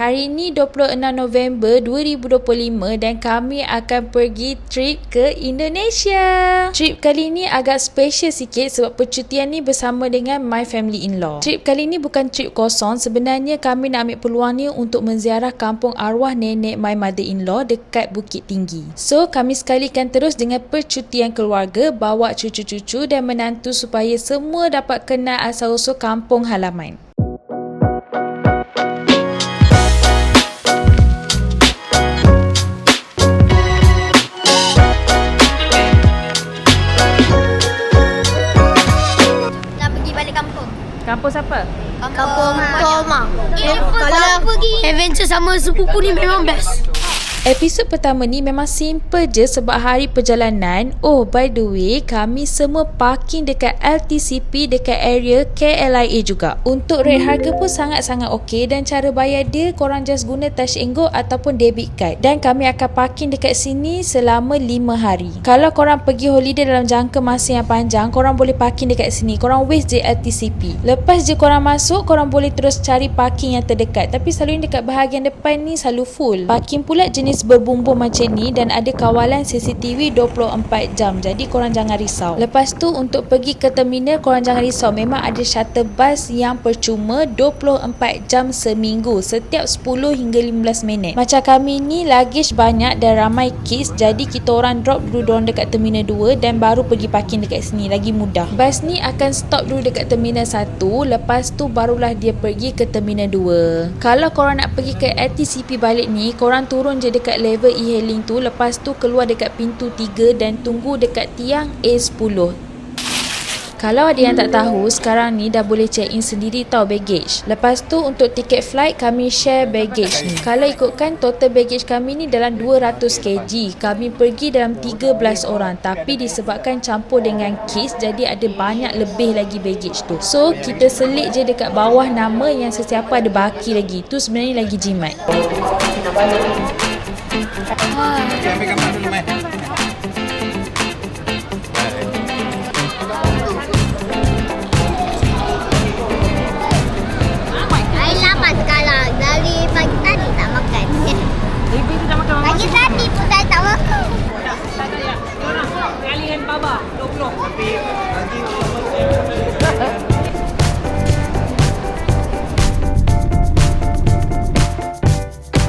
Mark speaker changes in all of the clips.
Speaker 1: hari ini 26 November 2025 dan kami akan pergi trip ke Indonesia. Trip kali ini agak special sikit sebab percutian ni bersama dengan my family in-law. Trip kali ini bukan trip kosong, sebenarnya kami nak ambil peluang ni untuk menziarah kampung arwah nenek my mother-in-law dekat Bukit Tinggi. So, kami sekalikan terus dengan percutian keluarga, bawa cucu-cucu dan menantu supaya semua dapat kenal asal-usul kampung halaman.
Speaker 2: Kampung siapa?
Speaker 3: Kampung Toma. Kalau pergi adventure sama sepupu ni memang best.
Speaker 1: Episod pertama ni memang simple je sebab hari perjalanan. Oh, by the way, kami semua parking dekat LTCP dekat area KLIA juga. Untuk rate harga pun sangat-sangat okey dan cara bayar dia korang just guna Touch 'n Go ataupun debit card. Dan kami akan parking dekat sini selama 5 hari. Kalau korang pergi holiday dalam jangka masa yang panjang, korang boleh parking dekat sini. Korang waste je LTCP. Lepas je korang masuk, korang boleh terus cari parking yang terdekat. Tapi selalunya dekat bahagian depan ni selalu full. Parking pula jenis berbumbung macam ni dan ada kawalan CCTV 24 jam. Jadi korang jangan risau. Lepas tu untuk pergi ke terminal korang jangan risau. Memang ada shuttle bus yang percuma 24 jam seminggu setiap 10 hingga 15 minit. Macam kami ni luggage banyak dan ramai kids, jadi kita orang drop dulu dorang dekat terminal 2 dan baru pergi parking dekat sini. Lagi mudah. Bus ni akan stop dulu dekat terminal 1, lepas tu barulah dia pergi ke terminal 2. Kalau korang nak pergi ke LTCP balik ni, korang turun je dekat level e-hailing tu, lepas tu keluar dekat pintu 3 dan tunggu dekat tiang A10. Kalau ada yang tak tahu, sekarang ni dah boleh check in sendiri tau baggage. Lepas tu untuk tiket flight kami share baggage ni. Kalau ikutkan total baggage kami ni dalam 200 kg. Kami pergi dalam 13 orang, tapi disebabkan campur dengan kids jadi ada banyak lebih lagi baggage tu. So kita selit je dekat bawah nama yang sesiapa ada baki lagi. Tu sebenarnya lagi jimat.
Speaker 4: Ambil gambar dulu, Mai.
Speaker 3: Saya lapar sekarang. Dari pagi tadi tak makan.
Speaker 2: Baby tu dah makan.
Speaker 3: Pagi tadi pun saya tak makan.
Speaker 2: Tak ada. Korang alihan baba 20.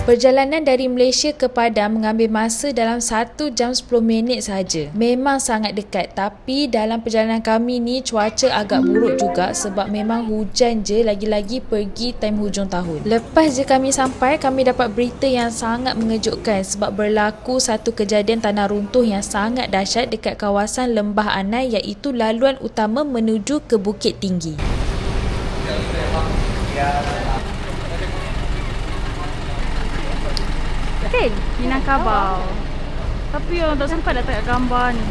Speaker 1: Perjalanan dari Malaysia ke Padang mengambil masa dalam 1 jam 10 minit sahaja. Memang sangat dekat, tapi dalam perjalanan kami ni cuaca agak buruk juga sebab memang hujan je, lagi-lagi pergi time hujung tahun. Lepas je kami sampai, kami dapat berita yang sangat mengejutkan sebab berlaku satu kejadian tanah runtuh yang sangat dahsyat dekat kawasan Lembah Anai, iaitu laluan utama menuju ke Bukit Tinggi.
Speaker 2: Okey, Minangkabau. Tapi orang tak sempat datang kat gambar ni.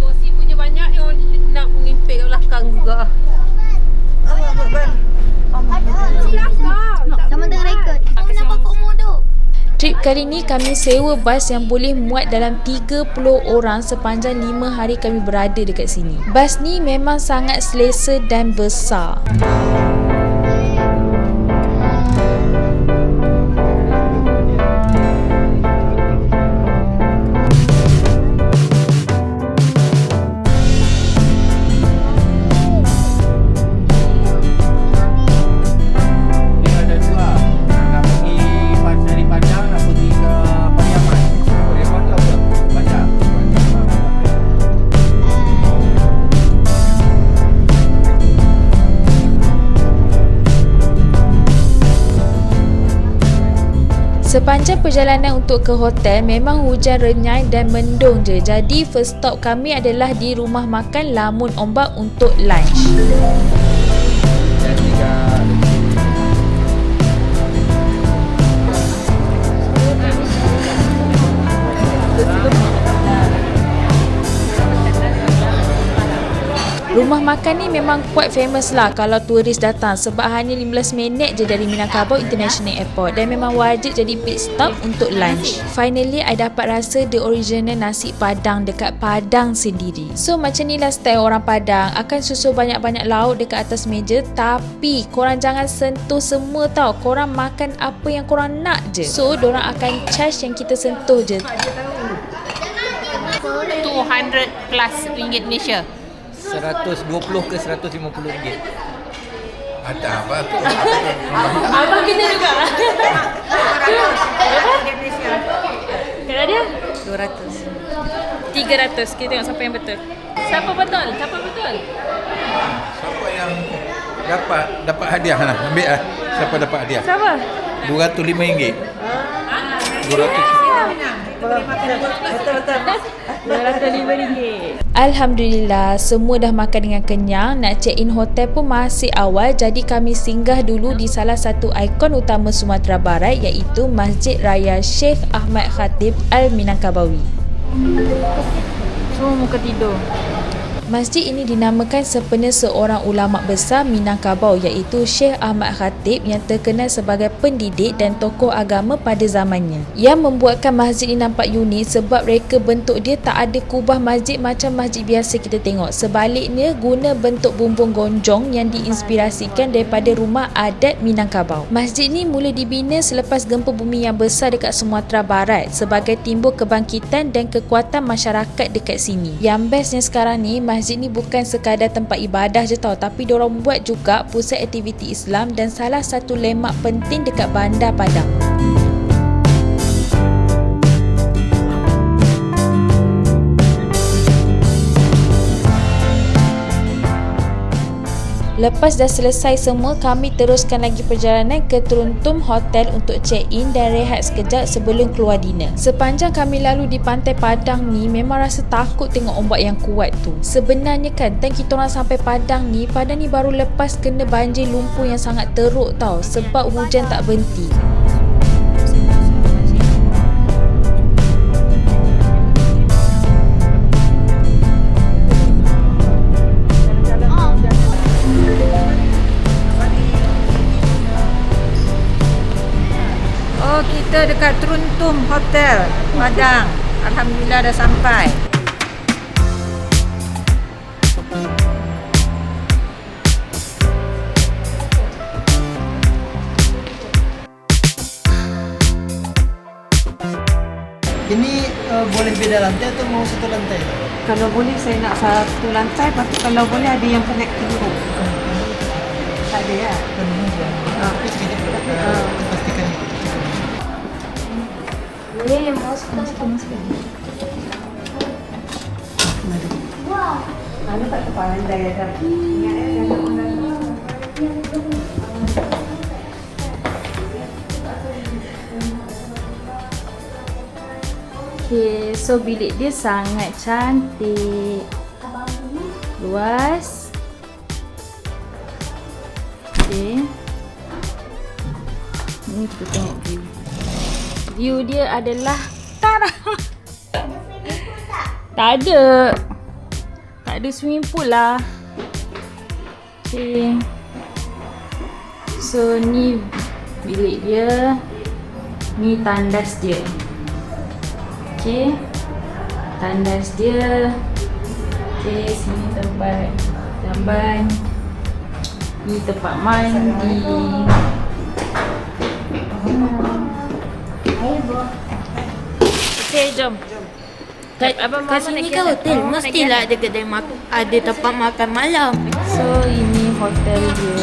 Speaker 2: Kursi punya banyak ni nak mengimpik kat belakang juga.
Speaker 3: Sama dengan rekod. Kamu nak pakai komodo.
Speaker 1: Trip kali ni kami sewa bas yang boleh muat dalam 30 orang sepanjang 5 hari kami berada dekat sini. Bas ni memang sangat selesa dan besar. Sepanjang perjalanan untuk ke hotel memang hujan renyai dan mendung je. Jadi first stop kami adalah di rumah makan Lamun Ombak untuk lunch. Rumah makan ni memang quite famous lah kalau turis datang sebab hanya 15 minit je dari Minangkabau International Airport dan memang wajib jadi pit stop untuk lunch. Finally, I dapat rasa the original nasi Padang dekat Padang sendiri. So macam ni lah style orang Padang, akan susul banyak-banyak lauk dekat atas meja, tapi korang jangan sentuh semua tau. Korang makan apa yang korang nak je. So dorang akan charge yang kita sentuh je.
Speaker 5: 200 plus ringgit Malaysia.
Speaker 6: 120 ke 150 ringgit.
Speaker 4: Ada apa tu?
Speaker 1: Abang kita juga. Kena dia?
Speaker 2: 300. Kita tengok siapa yang betul. Siapa betul?
Speaker 4: Siapa yang dapat hadiah lah? Ambil lah. Siapa dapat hadiah?
Speaker 2: Siapa?
Speaker 4: RM205. 200.
Speaker 2: RM205.
Speaker 1: Alhamdulillah, semua dah makan dengan kenyang. Nak check in hotel pun masih awal, jadi kami singgah dulu di salah satu ikon utama Sumatera Barat, iaitu Masjid Raya Sheikh Ahmad Khatib Al-Minangkabawi.
Speaker 2: Semua muka tidur.
Speaker 1: Masjid ini dinamakan sempena seorang ulama besar Minangkabau, iaitu Sheikh Ahmad Khatib yang terkenal sebagai pendidik dan tokoh agama pada zamannya. Yang membuatkan masjid ini nampak unik sebab reka bentuk dia tak ada kubah masjid macam masjid biasa kita tengok. Sebaliknya, guna bentuk bumbung gonjong yang diinspirasikan daripada rumah adat Minangkabau. Masjid ni mula dibina selepas gempa bumi yang besar dekat Sumatera Barat sebagai timbul kebangkitan dan kekuatan masyarakat dekat sini. Yang bestnya sekarang ni, masjid ni bukan sekadar tempat ibadah je tau, tapi diorang buat juga pusat aktiviti Islam dan salah satu landmark penting dekat Bandar Padang. Lepas dah selesai semua, kami teruskan lagi perjalanan ke Truntum Hotel untuk check-in dan rehat sekejap sebelum keluar dinner. Sepanjang kami lalu di pantai Padang ni, memang rasa takut tengok ombak yang kuat tu. Sebenarnya kan, time kita orang sampai Padang ni baru lepas kena banjir lumpur yang sangat teruk tau, sebab hujan tak berhenti.
Speaker 7: Kita dekat Truntum Hotel Padang. Alhamdulillah dah sampai.
Speaker 6: Ini boleh beda lantai atau mau satu lantai?
Speaker 7: Kalau boleh saya nak satu lantai, tapi kalau boleh ada yang connect to room. Tak ada ya?
Speaker 6: Pastikan.
Speaker 7: Ano tak kepalan daya tapi
Speaker 2: Okay, so bilik dia sangat cantik. Luas. Okay. Ni kita tengok view. View dia adalah tak ada. Tak ada swimming pool lah. Okay. So ni bilik dia. Ni tandas dia. Okay. Tandas dia. Okay, sini tempat jamban. Ni tempat mandi. Okay, jom.
Speaker 3: Kat sini kan hotel, mestilah ada kedai makan, ada tempat makan malam.
Speaker 2: So, ini hotel dia.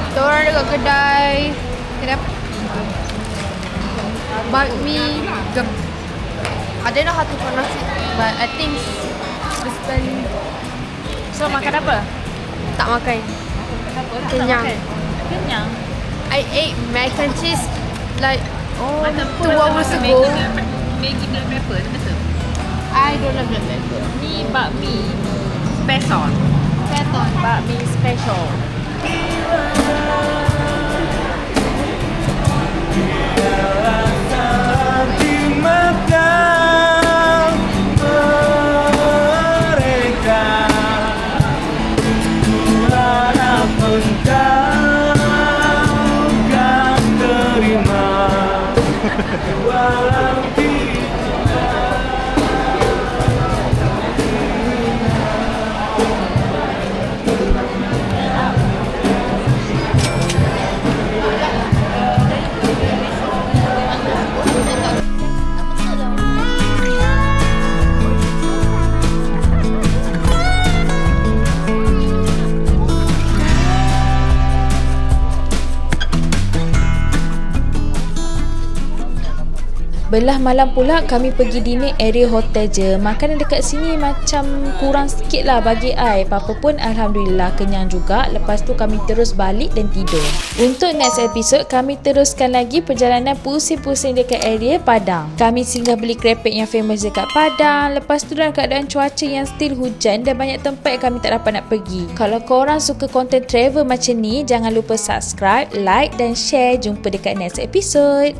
Speaker 3: Kita orang dekat kedai bakmi. I don't know how to pronounce it, but I think
Speaker 2: So, makan apa?
Speaker 3: tak makan. Kenyang.
Speaker 2: Kenyang?
Speaker 3: I ate mac and cheese like
Speaker 2: Oh,
Speaker 3: Two hours ago.
Speaker 5: Maggi black pepper, betul?
Speaker 2: I don't like black pepper.
Speaker 1: Ni bakmi.
Speaker 5: Special.
Speaker 1: Bakmi special. Belah malam pula kami pergi dinner area hotel je. Makanan dekat sini macam kurang sikit lah bagi I. Apa pun Alhamdulillah kenyang juga. Lepas tu kami terus balik dan tidur. Untuk next episode kami teruskan lagi perjalanan pusing-pusing dekat area Padang. Kami singgah beli krepek yang famous dekat Padang. Lepas tu dalam keadaan cuaca yang still hujan dan banyak tempat yang kami tak dapat nak pergi. Kalau korang suka konten travel macam ni, jangan lupa subscribe, like dan share. Jumpa dekat next episode.